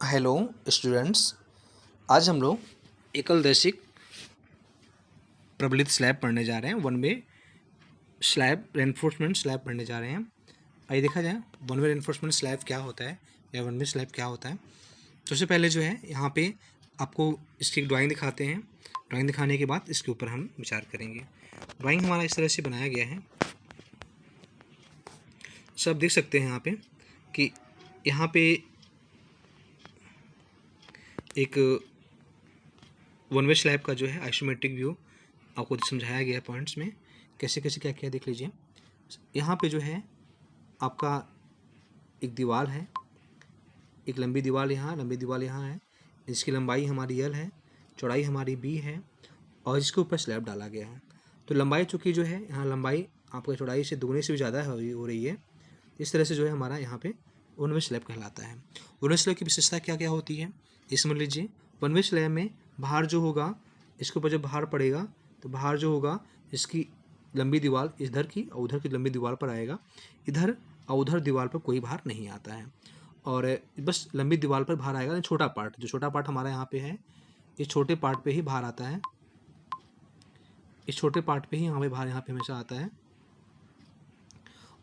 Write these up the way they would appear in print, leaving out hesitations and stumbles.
Hello students. आज हम लोग एकलदैशिक प्रबलित स्लैब पढ़ने जा रहे हैं। One way slab reinforcement slab पढ़ने जा रहे हैं। आइए देखा जाए वन वे रेनफोर्समेंट स्लैब क्या होता है या वन वे स्लैब क्या होता है। सबसे पहले जो है यहाँ पे आपको इसकी ड्राइंग दिखाते हैं। ड्राइंग दिखाने के बाद इसके ऊपर हम विचार करेंगे। ड्राइंग हमारा इस तरह से बनाया गया है। सब देख सकते हैं यहाँ पे कि यहाँ पे एक वन वे स्लैब का जो है आइसोमेट्रिक व्यू आपको समझाया गया है पॉइंट्स में कैसे कैसे क्या क्या देख लीजिए। यहाँ पे जो है आपका एक दीवार है, एक लंबी दीवार यहाँ है। इसकी लंबाई हमारी L है, चौड़ाई हमारी B है और इसके ऊपर स्लैब डाला गया है। तो लंबाई चूँकि जो है यहाँ लंबाई आपको चौड़ाई से दुगने से भी ज़्यादा हो रही है। इस तरह से जो है हमारा यहाँ पे वन वे स्लैब कहलाता है। वन वे स्लैब की विशेषता क्या क्या होती है ये समझ लीजिए। वन वे स्लैब में भार जो होगा, इसके ऊपर जब भार पड़ेगा तो भार जो होगा इसकी लंबी दीवार इधर की और उधर की लंबी दीवार पर आएगा। इधर और उधर दीवार पर कोई भार नहीं आता है और बस लंबी दीवार पर भार आएगा। छोटा पार्ट हमारा यहाँ पे है, इस छोटे पार्ट पे ही भार आता है। इस छोटे पार्ट पे ही हमें भार यहाँ पे हमेशा आता है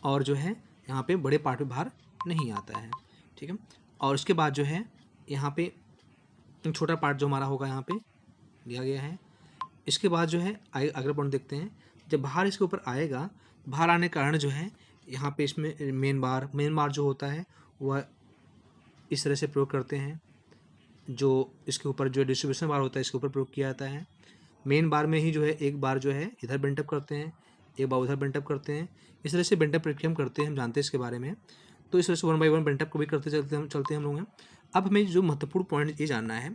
और जो है यहाँ पे बड़े पार्ट पे भार नहीं आता है। ठीक है। और उसके बाद जो है यहाँ पे छोटा पार्ट जो हमारा होगा यहाँ पे दिया गया है। इसके बाद जो है अगला पॉइंट देखते हैं। जब भार इसके ऊपर आएगा, भार आने के कारण जो है यहाँ पे इसमें मेन बार जो होता है वह इस तरह से प्रयोग करते हैं। जो इसके ऊपर जो डिस्ट्रीब्यूशन बार होता है इसके ऊपर प्रयोग किया जाता है। मेन बार में ही जो है एक बार जो है इधर बेंटअप करते हैं, एक बार उधर बेंटअप करते हैं। इस तरह से बेंटअप प्रक्रिया हम करते हैं, हम जानते हैं इसके बारे में। तो इस तरह से 1 बाय 1 बेंटअप को भी करते चलते हैं हम लोग हैं। अब हमें जो महत्वपूर्ण पॉइंट ये जानना है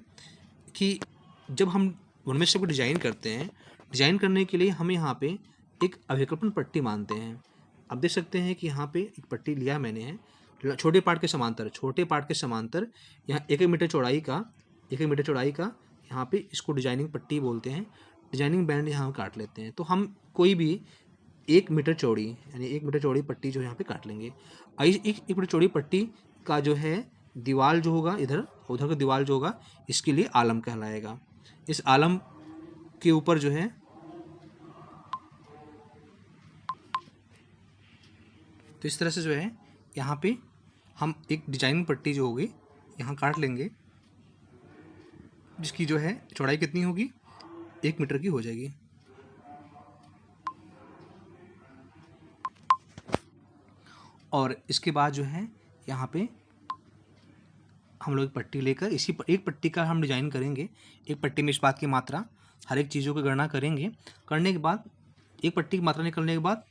कि जब हम वन वे स्लैब को डिजाइन करते हैं, डिजाइन करने के लिए हम यहाँ पे एक अभिकल्पन पट्टी मानते हैं। अब देख सकते हैं कि यहाँ पे एक पट्टी लिया मैंने है छोटे पार्ट के समांतर यहाँ 1 मीटर चौड़ाई का यहाँ पे इसको डिजाइनिंग पट्टी बोलते हैं। डिजाइनिंग बैंड यहाँ काट लेते हैं। तो हम कोई भी 1 मीटर चौड़ी यानी 1 मीटर चौड़ी पट्टी जो यहाँ पे काट लेंगे। एक मीटर चौड़ी पट्टी का जो है दीवार जो होगा इधर उधर का दीवार जो होगा इसके लिए आलम कहलाएगा। इस आलम के ऊपर जो है तो इस तरह से जो है यहाँ पे हम एक डिजाइनिंग पट्टी जो होगी यहाँ काट लेंगे, जिसकी जो है चौड़ाई कितनी होगी 1 मीटर की हो जाएगी। और इसके बाद जो है यहाँ पे हम लोग पट्टी लेकर एक पट्टी का हम डिजाइन करेंगे। एक पट्टी में इस्पात की मात्रा हर एक चीज़ों की गणना करेंगे। करने के बाद एक पट्टी की मात्रा निकलने के बाद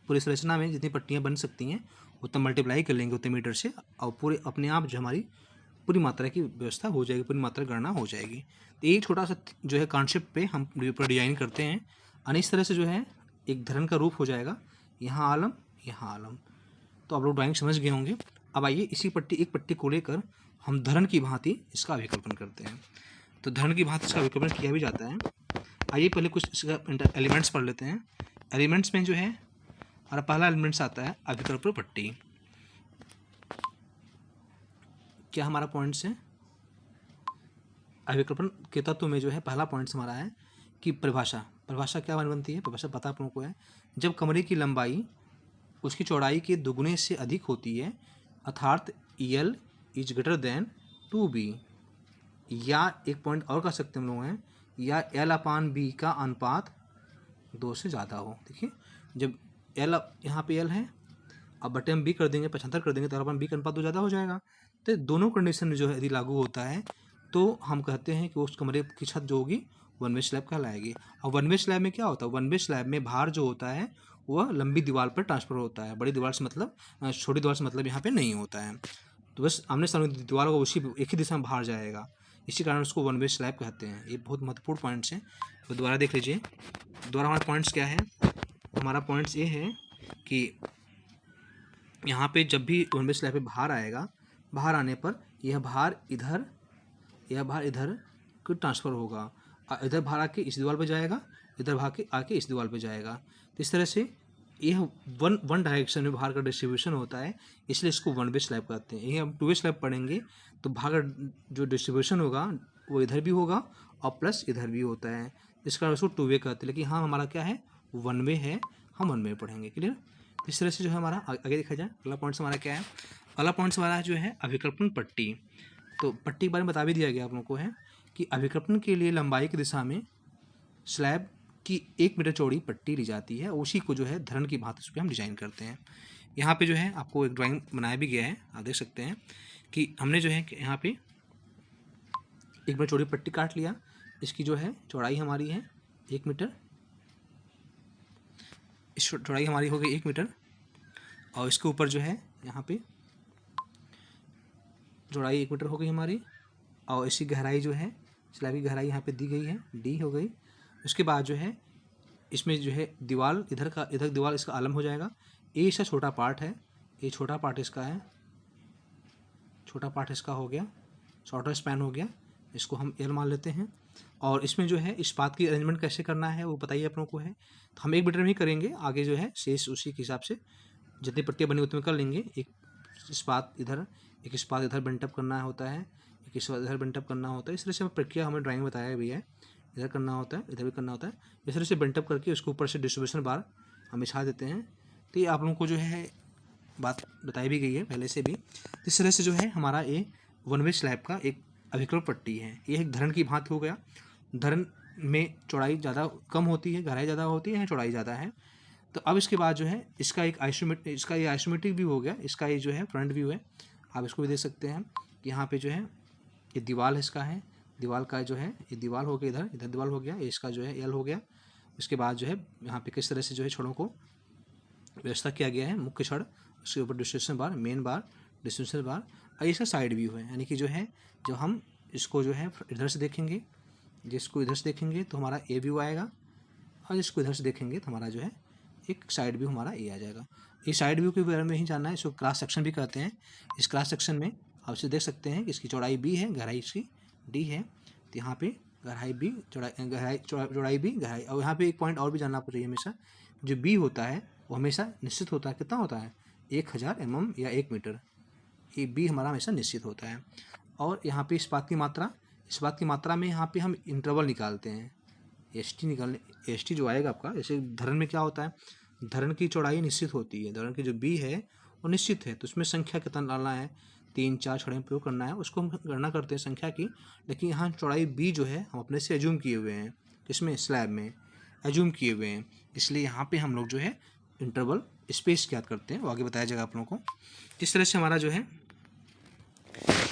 पूरी संरचना में जितनी पट्टियाँ बन सकती हैं उतना मल्टीप्लाई कर लेंगे उतने मीटर से और पूरे अपने आप जो हमारी पूरी मात्रा की व्यवस्था हो जाएगी, पूरी मात्रा गणना हो जाएगी। तो ये छोटा सा जो है कॉन्सेप्ट पे हम डिजाइन करते हैं और इस तरह से जो है एक धरन का रूप हो जाएगा। यहाँ आलम, यहाँ आलम। तो आप लोग ड्राइंग समझ गए होंगे। अब आइए एक पट्टी को लेकर हम धरन की भांति इसका अभिकल्पन करते हैं। तो धरन की भांति इसका अभिकल्पन किया भी जाता है। आइए पहले कुछ इसका एलिमेंट्स पढ़ लेते हैं। एलिमेंट्स में जो है हमारा पहला एलिमेंट्स आता है अभिकल्पन पट्टी। क्या हमारा पॉइंट्स है अभिकल्पन के तत्व में जो है पहला पॉइंट्स हमारा है कि परिभाषा क्या बनती है। परिभाषा पता आप लोगों को है। जब कमरे की लंबाई उसकी चौड़ाई के दुगने से अधिक होती है अर्थात L is greater than 2B, या एक पॉइंट और कर सकते हैं हम लोग हैं, या L/B का अनुपात 2 से ज़्यादा हो। देखिए जब L यहाँ पे L है, अब बटे हम B कर देंगे 75 कर देंगे तो L/B का अनुपात 2 ज़्यादा हो जाएगा। तो दोनों कंडीशन जो है यदि लागू होता है तो हम कहते हैं कि उस कमरे की छत जो होगी वन वे स्लैब कहलाएगी। और वन वे स्लैब में क्या होता है, वन वे स्लैब में भार जो होता है वह लंबी दीवार पर ट्रांसफर होता है, बड़ी दीवार से मतलब छोटी दीवार से मतलब यहाँ पे नहीं होता है। तो बस आमने सामने दीवार को उसी एक ही दिशा में भार जाएगा, इसी कारण उसको वन वे स्लैब कहते हैं। ये बहुत महत्वपूर्ण पॉइंट्स हैं। तो दोबारा देख लीजिए। दोबारा हमारा पॉइंट्स क्या है, हमारा पॉइंट्स ये है कि यहाँ पे जब भी वन वे स्लैब पे भार आएगा, भार आने पर यह भार इधर को ट्रांसफ़र होगा। इधर भार आके इस दीवार पे जाएगा, इधर भाग के आके इस दीवार पे जाएगा। तो इस तरह से यह वन वन डायरेक्शन में भार का डिस्ट्रीब्यूशन होता है, इसलिए इसको वन वे स्लैब कहते हैं। यही हम टू वे स्लैब पढ़ेंगे तो भार का जो डिस्ट्रीब्यूशन होगा वो इधर भी होगा और प्लस इधर भी होता है, इस कारण उसको टू वे कहते हैं। लेकिन हाँ हमारा क्या है, वन वे है, हम वन वे पढ़ेंगे। क्लियर। इस तरह से जो है हमारा आगे देखा जाए, अगला पॉइंट्स हमारा क्या है, अगला पॉइंट्स हमारा जो है अभिकल्पन पट्टी। तो पट्टी के बारे में बता भी दिया गया आप लोगों को है कि अभिकल्पन के लिए लंबाई की दिशा में स्लैब की 1 मीटर चौड़ी पट्टी ली जाती है, उसी को जो है धरन की भांति से हम डिजाइन करते हैं। यहाँ पे जो है आपको एक ड्राइंग बनाया भी गया है, आप देख सकते हैं कि हमने जो है यहाँ पे 1 मीटर चौड़ी पट्टी काट लिया, इसकी जो है चौड़ाई हमारी है 1 मीटर, इस चौड़ाई हमारी हो गई 1 मीटर, और इसके ऊपर जो है यहाँ पे चौड़ाई 1 मीटर हो गई हमारी, और इसकी गहराई जो है स्लैब की गहराई यहाँ पे दी गई है डी हो गई। उसके बाद जो है इसमें जो है दीवार इधर दीवार इसका आलम हो जाएगा, ये इसका छोटा पार्ट है, ये छोटा पार्ट इसका है, छोटा पार्ट इसका हो गया, शॉर्टर स्पैन हो गया, इसको हम एल मान लेते हैं। और इसमें जो है इस्पात की अरेंजमेंट कैसे करना है वो बताइए आप लोगों को है, तो हम 1 मीटर में ही करेंगे, आगे जो है शेष उसी के हिसाब से जितनी पट्टियाँ बनी उतनी कर लेंगे। एक इस्पात इधर, एक इस्पात इधर बेंटअप करना होता है, एक इस्पात इधर बेंटअप करना होता है, इस तरह से प्रक्रिया हमें ड्राइंग में बताया भी है, इधर करना होता है इधर भी करना होता है, इस तरह से बेंटअप करके उसके ऊपर से डिस्ट्रीब्यूशन बार हम बिछा देते हैं। तो ये आप लोगों को जो है बात बताई भी गई है पहले से भी। इस तरह से जो है हमारा ये वन वे स्लैब का एक अभिकल्प पट्टी है, ये एक धरन की भांति हो गया। धरन में चौड़ाई ज़्यादा कम होती है, गहराई ज़्यादा होती है, चौड़ाई ज़्यादा है। तो अब इसके बाद जो है इसका एक इसका ये आइसोमेट्रिक व्यू हो गया, इसका ये जो है फ्रंट व्यू है, आप इसको भी देख सकते हैं। यहाँ पे जो है ये दीवार है, इसका है दीवार का जो है ये दीवार हो गया, इधर दीवार हो गया, ये इसका जो है एल हो गया। उसके बाद जो है यहाँ पे किस तरह से जो है छड़ों को व्यवस्था किया गया है, मुख्य छड़, उसके ऊपर डिस्ट्रीब्यूशन बार, मेन बार, डिस्ट्रीब्यूशन बार, और इसका साइड व्यू है। यानी कि जो है जब हम इसको जो है इधर से देखेंगे, जिसको इधर से देखेंगे तो हमारा ए व्यू आएगा, और जिसको इधर से देखेंगे तो हमारा जो है एक साइड व्यू हमारा ये आ जाएगा। ये साइड व्यू के बारे में ही जानना है, इसको क्रॉस सेक्शन भी कहते हैं। इस क्रॉस सेक्शन में आप इसे देख सकते हैं कि इसकी चौड़ाई बी है, गहराई इसकी डी है, तो यहाँ पे गहराई बी, चौड़ाई बी, गहराई। और यहाँ पे एक पॉइंट और भी जानना आपको चाहिए, हमेशा जो बी होता है वो हमेशा निश्चित होता है, कितना होता है 1000 mm या 1 मीटर, ये बी हमारा हमेशा निश्चित होता है। और यहाँ पे इस बात की मात्रा में यहाँ पे हम इंटरवल निकालते हैं, एस टी जो आएगा आपका, जैसे धरन में क्या होता है, धरन की चौड़ाई निश्चित होती है, धरन की जो बी है वो निश्चित है, तो उसमें संख्या कितना डालना है, 3 4 छड़ें प्रयोग करना है, उसको हम गणना करते हैं संख्या की। लेकिन यहाँ चौड़ाई बी जो है हम अपने से एज्यूम किए हुए हैं, इसमें स्लैब में एज्यूम किए हुए हैं, इसलिए यहाँ पे हम लोग जो है इंटरवल स्पेस ज्ञात करते हैं, वो आगे बताया जाएगा आप लोगों को। इस तरह से हमारा जो है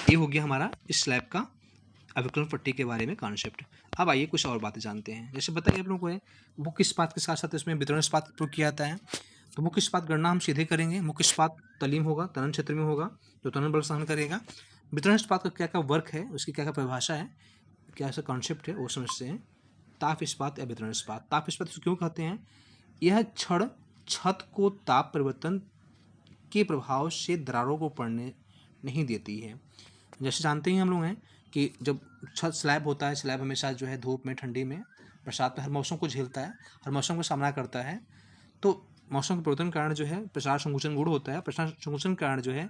ये हो गया हमारा इस स्लैब का अभिकल्पन पट्टी के बारे में कॉन्सेप्ट। अब आइए कुछ और बातें जानते हैं। जैसे बताइए आप लोगों को है मुख्य इस्पात के साथ साथ इसमें वितरण इस्पात प्रयोग किया जाता है। तो मुख्य इस्पात गणना हम सीधे करेंगे, मुख्य इस्पात तलीम होगा, तनन क्षेत्र में होगा, जो तनन बल सहन करेगा। वितरण इस्पात का क्या क्या वर्क है, उसकी क्या क्या परिभाषा है, क्या ऐसा कॉन्सेप्ट है, वो समझते हैं। ताप इस्पात या वितरण इस्पात। ताप इस्पात क्यों कहते हैं, यह छड़ छत को ताप परिवर्तन के प्रभाव से दरारों को पड़ने नहीं देती है। जैसे जानते ही हम लोग हैं कि जब छत स्लैब होता है, स्लैब हमेशा जो है धूप में, ठंडी में, बरसात में हर मौसम को झेलता है, हर मौसम का सामना करता है। तो मौसम के परिवर्तन के कारण जो है प्रसार संकुचन गुण होता है, प्रसार संकुचन के कारण जो है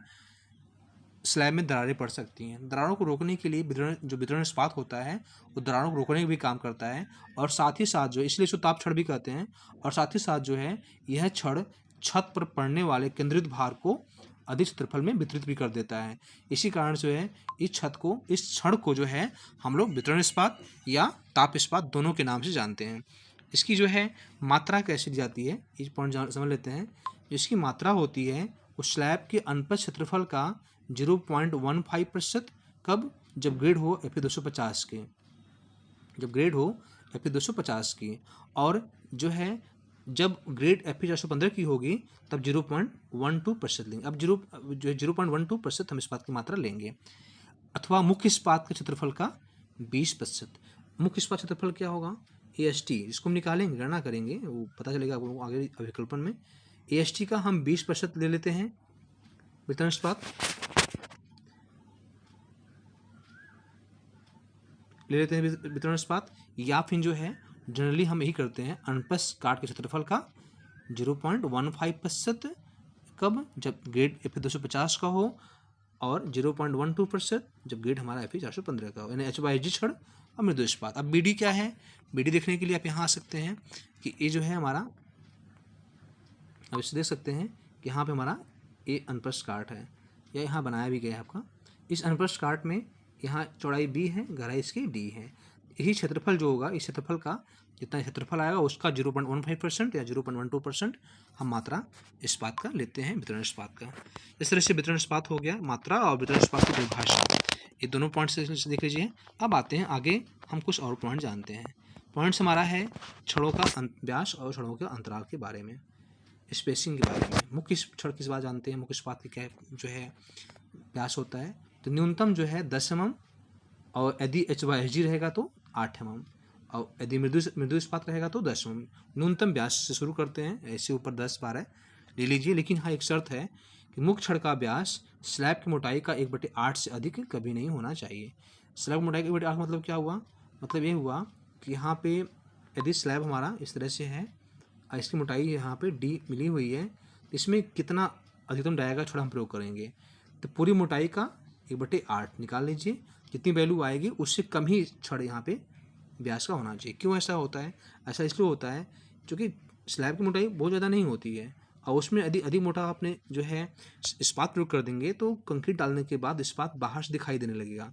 स्लैब में दरारें पड़ सकती हैं। दरारों को रोकने के लिए वितरण इस्पात होता है वो दरारों को रोकने का भी काम करता है, और साथ ही साथ जो इसलिए इसको ताप छड़ भी कहते हैं। और साथ ही साथ जो है यह छड़ छत पर पड़ने वाले केंद्रित भार को अधिक क्षेत्रफल में वितरित भी कर देता है। इसी कारण जो है इस छड़ को जो है हम लोग वितरण इस्पात या ताप इस्पात दोनों के नाम से जानते हैं। इसकी जो है मात्रा कैसे दी जाती है, इस पॉइंट समझ लेते हैं। जिसकी मात्रा होती है उस स्लैब के अनुप्रस्थ क्षेत्रफल का 0.15%, कब, जब ग्रेड हो Fe250 के, जब ग्रेड हो Fe250 की, और जो है जब ग्रेड Fe415 की होगी तब 0.12% लेंगे। अब 0.12% हम इस्पात की मात्रा लेंगे। अथवा मुख्य इस्पात के क्षेत्रफल का 20%। मुख्य इस्पात क्षेत्रफल क्या होगा, AST, जिसको हम निकालेंगे, गणना करेंगे, वो पता चलेगा आपको आगे अभिकल्पन में। AST का हम 20% ले लेते हैं वितरण इस्पात, ले लेते हैं वितरण इस्पात, या फिर जो है जनरली हम यही करते हैं अनुप्रस्थ काट के क्षेत्रफल का 0.15% कब, जब ग्रेड Fe 250 का हो, और 0.12% जब ग्रेड हमारा Fe 415 का हो, यानी HYG छड़ और मृदु इस्पात। अब BD क्या है, BD देखने के लिए आप यहाँ आ सकते हैं कि ये जो है हमारा, अब इसे देख सकते हैं कि यहाँ पे हमारा ये अनप्रस्थ काट है, या यहाँ बनाया भी गया है आपका। इस अनप्रस्थ काट में यहाँ चौड़ाई B है, गहराई इसकी D है। यही क्षेत्रफल जो होगा, इस क्षेत्रफल का जितना क्षेत्रफल आएगा उसका 0.15% या 0.12% हम मात्रा इस्पात का लेते हैं, वितरण इस्पात का। इस तरह से वितरण इस्पात हो गया, मात्रा और वितरण इस्पात की परिभाषा, ये दोनों पॉइंट्स देख लीजिए। अब आते हैं आगे, हम कुछ और पॉइंट जानते हैं। पॉइंट्स हमारा है छड़ों का व्यास और छड़ों के अंतराल के बारे में, स्पेसिंग के बारे में। मुख्य छड़ किस बात जानते हैं, मुख्य इस्पात की क्या जो है व्यास होता है, तो न्यूनतम जो है 10 mm, और यदि HYG रहेगा तो 8 mm, और यदि मृदु इस्पात रहेगा तो 10 mm। न्यूनतम व्यास से शुरू करते हैं, ऐसे ऊपर 10-12 ले लीजिए, लेकिन हाँ एक शर्त है कि मुख्य छड़ का व्यास स्लैब की मोटाई का 1/8 से अधिक कभी नहीं होना चाहिए। स्लैब की मोटाई का 1/8 मतलब क्या हुआ, मतलब ये हुआ कि यहाँ पे यदि स्लैब हमारा इस तरह से है, इसकी मोटाई यहाँ पे D मिली हुई है, इसमें कितना अधिकतम डाया का छड़ हम प्रयोग करेंगे, तो पूरी मोटाई का 1/8 निकाल लीजिए, जितनी वैल्यू आएगी उससे कम ही छड़ यहाँ पे व्यास का होना चाहिए। क्यों ऐसा होता है, ऐसा इसलिए होता है क्योंकि स्लैब की मोटाई बहुत ज़्यादा नहीं होती है, और उसमें यदि अधिक मोटा आपने जो है इस्पात प्रयोग कर देंगे तो कंक्रीट डालने के बाद इस्पात बाहर से दिखाई देने लगेगा।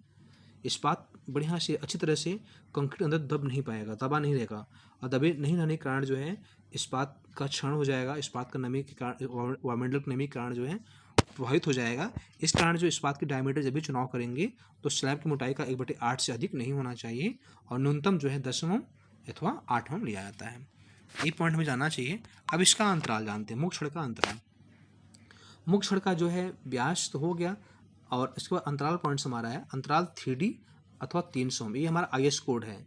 इस्पात बढ़िया से अच्छी तरह से कंक्रीट अंदर दब नहीं पाएगा, दबा नहीं रहेगा, और दबे नहीं रहने के कारण जो है इस्पात का क्षरण हो जाएगा, इस्पात का नमी के कारण, वायुमंडल की नमी के कारण जो है प्रभावित हो जाएगा। इस कारण जो इस्पात की डायमीटर जब भी चुनाव करेंगे तो स्लैब की मोटाई का 1/8 से अधिक नहीं होना चाहिए, और न्यूनतम जो है 10 mm अथवा 8 mm लिया जाता है। ये पॉइंट हमें जानना चाहिए। अब इसका अंतराल जानते हैं, मुख्य छड़ का अंतराल। मुख्य छड़ का जो है व्यास तो हो गया, और इसके बाद अंतराल पॉइंट्स हमारा है, अंतराल 3D अथवा 300 में, ये हमारा IS कोड है।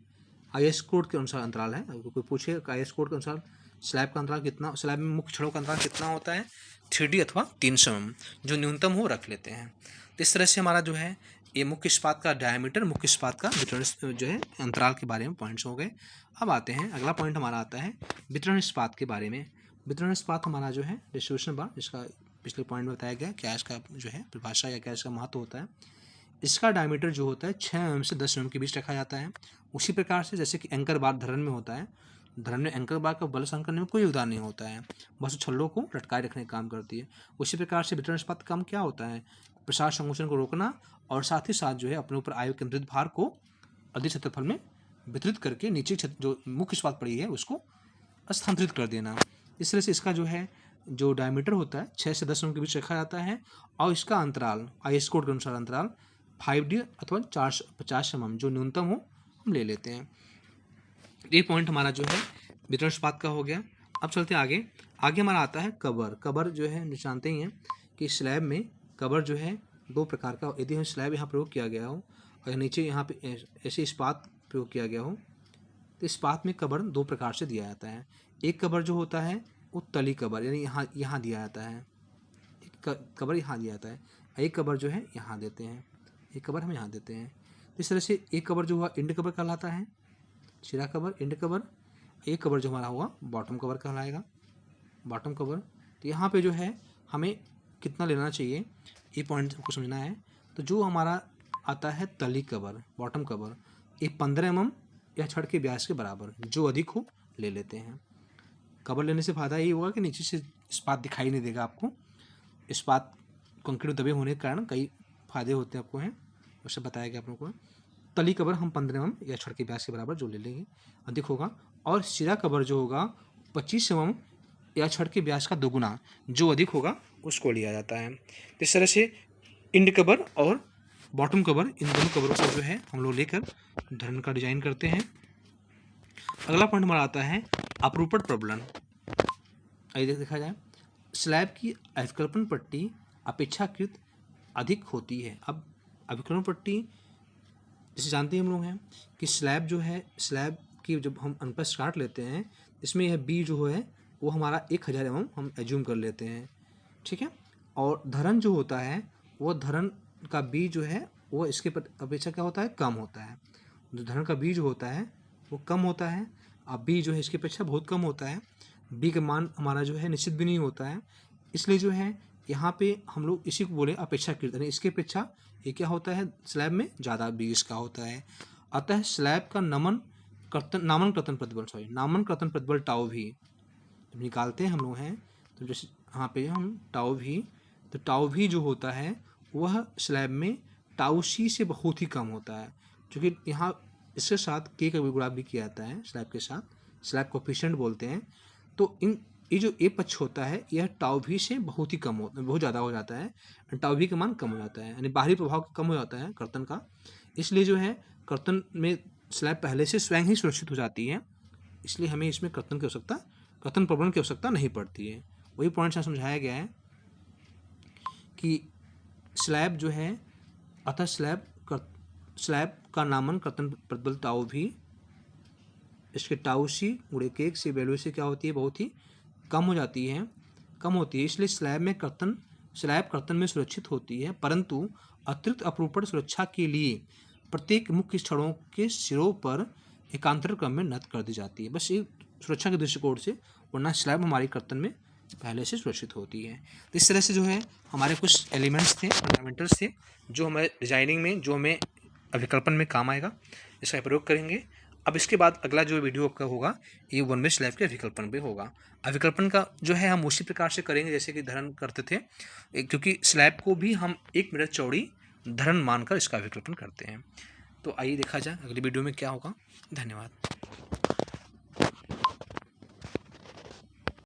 IS कोड के अनुसार अंतराल है। अगर कोई पूछे IS कोड के अनुसार स्लैब का अंतराल कितना, स्लैब में मुख्य छड़ों का अंतराल कितना होता है, 3D अथवा 300 mm, जो न्यूनतम हो रख लेते हैं। तो इस तरह से हमारा जो है ये मुख्य इस्पात का डायमीटर, मुख्य इस्पात का वितरण जो है अंतराल के बारे में पॉइंट्स हो गए। अब आते हैं, अगला पॉइंट हमारा आता है वितरण इस्पात के बारे में। वितरण इस्पात हमारा जो है डिस्ट्रीब्यूशन बार, जिसका पिछले पॉइंट में बताया गया क्या इसका जो है परिभाषा या क्या इसका महत्व होता है। इसका डायमीटर जो होता है 6 mm से 10 mm के बीच रखा जाता है। उसी प्रकार से जैसे कि एंकर बार धरन में होता है, धरन में एंकर बार का बल सहन करने में कोई योगदान नहीं होता है, बस छल्लों को लटकाए रखने का काम करती है। उसी प्रकार से वितरण इस्पात का काम क्या होता है, प्रसार संकोचन को रोकना, और साथ ही साथ जो है अपने ऊपर आयु केंद्रित भार को अधिक क्षेत्रफल में वितरित करके नीचे जो मुख्य इस्पात पड़ी है उसको स्थानांतरित कर देना। इस तरह से इसका जो है जो डायमीटर होता है 6 से 10 mm के बीच रखा जाता है, और इसका अंतराल IS कोड के अनुसार अंतराल 5D अथवा 450 mm जो न्यूनतम हो हम ले लेते हैं। ये पॉइंट हमारा जो है वितरण इस्पात का हो गया। अब चलते हैं आगे। आगे हमारा आता है कवर। कवर जो है जानते ही हैं कि स्लैब में कवर जो है दो प्रकार का, यदि हम स्लैब यहाँ प्रयोग किया गया हो और नीचे यहाँ पे ऐसे इस्पात प्रयोग किया गया हो, तो इस्पात में कवर दो प्रकार से दिया जाता है। एक कवर जो होता है वो तली कवर, यानी यहाँ दिया जाता है, एक कवर यहाँ दिया जाता है, एक कवर जो है यहाँ देते हैं, एक कवर हम यहाँ देते हैं। इस तरह से एक कवर जो हुआ इंड कवर कहलाता है, सिरा कवर, इंड कवर। एक कवर जो हमारा हुआ बॉटम कवर कहलाएगा, बॉटम कवर। तो यहाँ पे जो है हमें कितना लेना चाहिए ये पॉइंट हमको समझना है। तो जो हमारा आता है तली कवर, बॉटम कवर, ये 15 mm या छड़ के व्यास के बराबर, जो अधिक हो ले लेते हैं। कवर लेने से फ़ायदा ये होगा कि नीचे से इस्पात दिखाई नहीं देगा आपको, इस्पात कंक्रीट दबे होने के कारण कई फायदे होते हैं आपको हैं, उससे बताया गया आप लोगों को। तली कवर हम 15 mm या छड़ के व्यास के बराबर जो ले लेंगे अधिक होगा, और सिरा कवर जो होगा 25 mm या छड़ के व्यास का दोगुना जो अधिक होगा उसको लिया जाता है। इस तरह से इंड कवर और बॉटम कवर, इन दोनों कवरों को जो है हम लोग लेकर धरन का डिजाइन करते हैं। अगला पॉइंट हमारा आता है अपरूपण प्रबलन। आइए देखा जाए, स्लैब की अभिकल्पन पट्टी अपेक्षाकृत अधिक होती है। अब अभिकल्पन पट्टी जैसे जानते हैं हम लोग हैं कि स्लैब जो है, स्लैब की जब हम अनप्रस्थ काट लेते हैं, इसमें यह बी जो है वो हमारा 1000 mm हम एज्यूम कर लेते हैं, ठीक है। और धरन जो होता है वो धरन का बी जो है वो इसके अपेक्षा क्या होता है, कम होता है। जो धरन का बी जो होता है वो कम होता है, अब बी जो है इसकी अपेक्षा बहुत कम होता है। बी का मान हमारा जो है निश्चित भी नहीं होता है, इसलिए जो है यहाँ पे हम लोग इसी को बोले अपेक्षाकृत, यानी इसकी अपेक्षा ये क्या होता है स्लैब में ज़्यादा बी इसका होता है। अतः स्लैब का नामन कर्तन प्रतिबल टाउ भी जब निकालते हैं हम लोग हैं, तो जैसे यहाँ पे हम टाउ भी, तो टाउ भी जो होता है वह स्लैब में टाउ सी से बहुत ही कम होता है, क्योंकि यहाँ इसके साथ के का गुणा भी किया जाता है स्लैब के साथ, स्लैब कोफिशिएंट बोलते हैं। तो ये जो ए पक्ष होता है यह टाउ भी से बहुत ही कम होता है, बहुत ज़्यादा हो जाता है, टाउ भी का मान कम हो जाता है, यानी बाहरी प्रभाव कम हो जाता है कर्तन का। इसलिए जो है कर्तन में स्लैब पहले से स्वयं ही सुरक्षित हो जाती है, इसलिए हमें इसमें कर्तन प्रबंधन की आवश्यकता नहीं पड़ती है। वही पॉइंट्स यहाँ समझाया गया है कि स्लैब जो है, अतः स्लैब का नामन कर्तन प्रतिबल टाउ भी इसके टाउ सी गुणे के से वैल्यू से क्या होती है बहुत ही कम होती है, इसलिए स्लैब कर्तन में सुरक्षित होती है, परंतु अतिरिक्त अपरूपण सुरक्षा के लिए प्रत्येक मुख्य छड़ों के सिरों पर एकांतर क्रम में नत कर दी जाती है, बस ये सुरक्षा के दृष्टिकोण से, वरना स्लैब हमारी कर्तन में पहले से सुरक्षित होती है। तो इस तरह से जो है हमारे कुछ एलिमेंट्स थे, फंडामेंटल्स थे, जो हमारे डिजाइनिंग में, जो हमें अभिकल्पन में काम आएगा, इसका प्रयोग करेंगे। अब इसके बाद अगला जो वीडियो आपका होगा ये वन वे स्लैब के अभिकल्पन पे होगा। अभिकल्पन का जो है हम उसी प्रकार से करेंगे जैसे कि धरन करते थे, क्योंकि स्लैब को भी हम 1 मीटर चौड़ी धरन मानकर इसका अभिकल्पन करते हैं। तो आइए देखा जाए अगली वीडियो में क्या होगा। धन्यवाद।